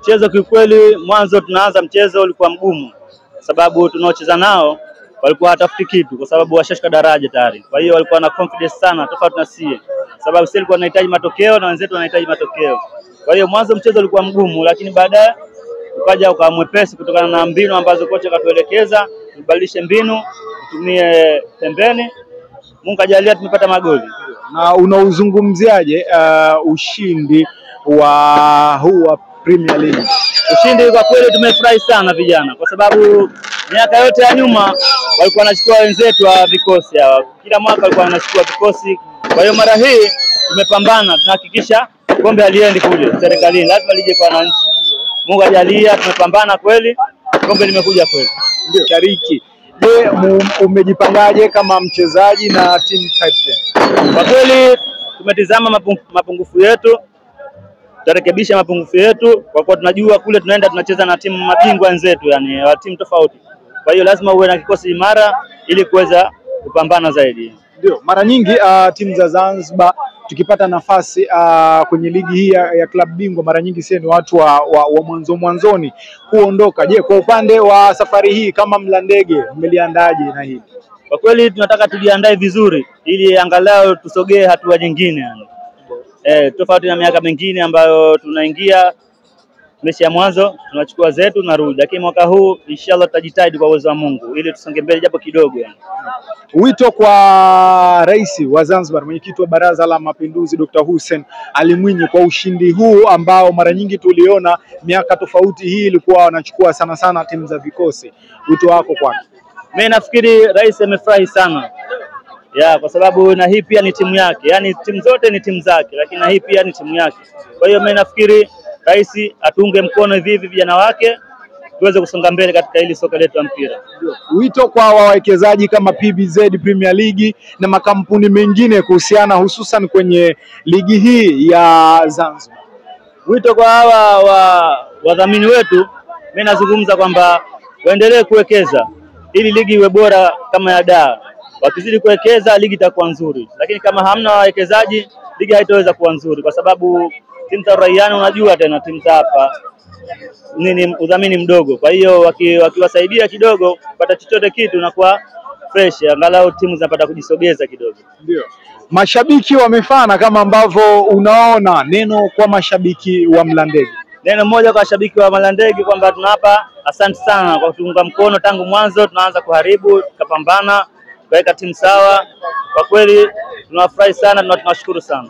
Mchezo kiukweli mwanzo tunaanza mchezo ulikuwa mgumu, sababu tunaocheza nao walikuwa hatafuti kitu kwa sababu washashika daraja tayari. Kwa hiyo walikuwa na confidence sana tofauti na sisi, sababu sisi walikuwa tunahitaji matokeo na wenzetu wanahitaji matokeo. Kwa hiyo mwanzo mchezo ulikuwa mgumu, lakini baadaye ukaja ukawa mwepesi kutokana na mbinu ambazo kocha katuelekeza, tubadilishe mbinu, tutumie pembeni. Mungu ajalia tumepata magoli. Na unauzungumziaje ushindi wa Premier League? Ushindi kwa kweli tumefurahi sana vijana, kwa sababu miaka yote ya nyuma walikuwa wanachukua wenzetu wa vikosi hawa. Kila mwaka walikuwa wanachukua vikosi. Kwa hiyo mara hii tumepambana, tunahakikisha kombe aliendi kule serikalini, lazima lije kwa wananchi. Mungu ajalia tumepambana kweli, kombe limekuja kweli. Ndio. Shariki, je, umejipangaje kama mchezaji na team captain? Kwa kweli tumetizama mapungufu yetu, tutarekebisha mapungufu yetu, kwa kuwa tunajua kule tunaenda tunacheza na timu mabingwa wenzetu, yani wa timu tofauti. Kwa hiyo lazima uwe na kikosi imara ili kuweza kupambana zaidi. Ndio, mara nyingi timu za Zanzibar tukipata nafasi kwenye ligi hii ya klabu bingwa, mara nyingi sisi ni watu wa mwanzoni kuondoka. Je, kwa upande wa safari hii kama Mlandege mmeliandaje na hili? Kwa kweli tunataka tujiandae vizuri ili angalau tusogee hatua nyingine yani. Tofauti na miaka mingine ambayo tunaingia mechi ya mwanzo tunachukua zetu na rudi, lakini mwaka huu inshallah tutajitahidi kwa uwezo wa Mungu ili tusonge mbele japo kidogo yani. Wito kwa Rais wa Zanzibar, mwenyekiti wa Baraza la Mapinduzi Dr. Hussein Ali Mwinyi kwa ushindi huu ambao mara nyingi tuliona miaka tofauti hii ilikuwa wanachukua sana timu za vikosi. Wito wako kwake? Mimi nafikiri Rais amefurahi sana. Kwa sababu na hii pia ni timu yake. Yaani timu zote ni timu zake, lakini na hii pia ni timu yake. Kwa hiyo mimi nafikiri Rais atunge mkono hivi vijana wake tuweze kusonga mbele katika hili soka letu la mpira. Wito kwa wawekezaji kama PBZ Premier League na makampuni mengine kuhusiana hususan kwenye ligi hii ya Zanzibar. Wito kwa hawa wadhamini wetu, mimi nazungumza kwamba waendelee kuwekeza ili ligi iwe bora kama ya Dar. Wakizidi kuwekeza ligi itakuwa nzuri, lakini kama hamna wawekezaji ligi haitaweza kuwa nzuri, kwa sababu timu za Rayyan unajua tena timu za hapa nini udhamini mdogo. Kwa hiyo wakiwasaidia kidogo kupata chochote kitu inakuwa fresh, angalau timu zinapata kujisogeza kidogo. Ndio. Mashabiki wamefana kama ambavyo unaona, neno kwa mashabiki wa Mlandege. Neno moja kwa mashabiki wa Mlandege kwamba tunapa asante sana kwa kutunga mkono tangu mwanzo, tunaanza kuharibu, tukapambana, kuweka timu sawa. Kwa kweli tunafurahi sana na tunashukuru sana.